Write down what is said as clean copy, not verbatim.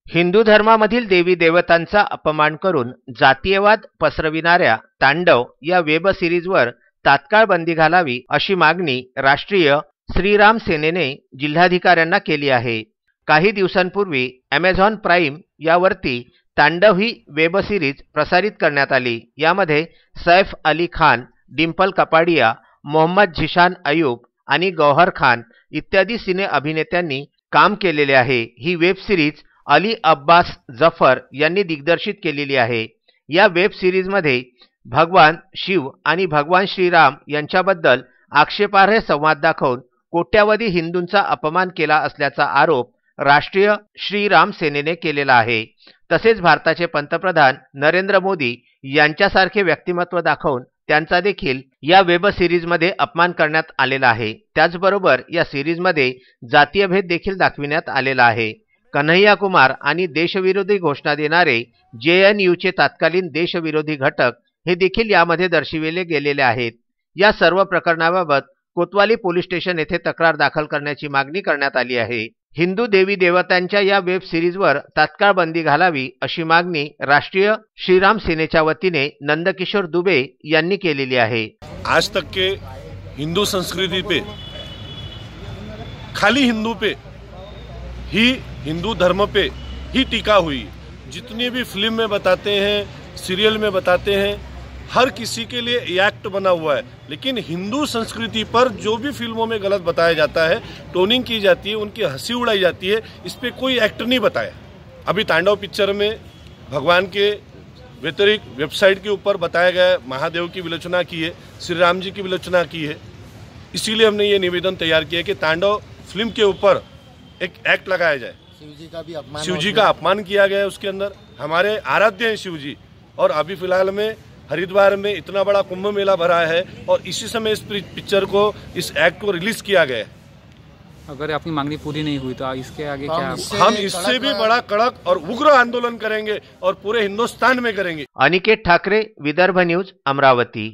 हिंदू धर्मामधील देवी देवतांचा अपमान करून जातीयवाद पसरविणाऱ्या तांडव या वेब सिरीजवर तात्काळ बंदी घालावी अशी मागणी राष्ट्रीय श्रीराम सेनेने जिल्हाधिकाऱ्यांना केली आहे। काही दिवसांपूर्वी Amazon प्राइम यावरती तांडव ही वेब सिरीज प्रसारित करण्यात आली। यामध्ये सैफ अली खान, डिंपल कपाडिया, मोहम्मद झिशान अयूब आणि गौहर खान इत्यादी सिने अभिनेत्यांनी काम केलेले आहे। ही वेब सिरीज अली अब्बास जफर यांनी दिग्दर्शित केलेली आहे। या वेब सिरीजमध्ये भगवान शिव आणि भगवान श्रीराम यांच्याबद्दल आक्षेपार्ह संवाद दाखवून कोट्यावधी हिंदूंचा अपमान केला असल्याचा आरोप राष्ट्रीय श्रीराम सेनेने केलेला आहे। तसेच भारताचे पंतप्रधान नरेंद्र मोदी यांच्यासारखे व्यक्तिमत्व दाखवून त्यांचा देखील या वेब सिरीजमध्ये अपमान करण्यात आलेला आहे। त्याचबरोबर या सिरीजमध्ये जातीय भेद देखील दाखविण्यात आलेला आहे। कन्हैया कुमार आणि देशविरोधी घोषणा देणारे JNUचे तत्कालीन देशविरोधी घटक हे देखील यामध्ये दर्शविले गेलेले आहेत। या सर्व प्रकरणाबाबत कोतवाली पोलीस स्टेशन येथे तक्रार दाखल करण्याची मागणी करण्यात आली आहे। हिंदू देवी देवतांच्या या वेब सिरीजवर तात्काळ बंदी घालावी अशी मागणी राष्ट्रीय श्रीराम सेनेच्या वतीने नंदकिशोर दुबे यांनी केलेली आहे। आज तक के हिंदू संस्कृति पे, खाली हिंदू पे ही, हिंदू धर्म पे ही टीका हुई। जितनी भी फिल्म में बताते हैं, सीरियल में बताते हैं, हर किसी के लिए एक्ट बना हुआ है। लेकिन हिंदू संस्कृति पर जो भी फिल्मों में गलत बताया जाता है, टोनिंग की जाती है, उनकी हंसी उड़ाई जाती है, इस पे कोई एक्ट नहीं बताया। अभी तांडव पिक्चर में भगवान के व्यतिरिक्त वेबसाइट के ऊपर बताया गया महादेव की विलोचना की है, श्री राम जी की विलोचना की है। इसीलिए हमने ये निवेदन तैयार किया कि तांडव फिल्म के ऊपर एक एक्ट लगाया जाए। शिव जी का अपमान किया गया है उसके अंदर। हमारे आराध्य हैं शिव जी, और अभी फिलहाल में हरिद्वार में इतना बड़ा कुंभ मेला भरा है और इसी समय इस पिक्चर को, इस एक्ट को रिलीज किया गया है। अगर आपकी मांगनी पूरी नहीं हुई तो इसके आगे क्या? हम इससे भी बड़ा कड़क और उग्र आंदोलन करेंगे और पूरे हिंदुस्तान में करेंगे। अनिकेत ठाकरे, विदर्भ न्यूज, अमरावती।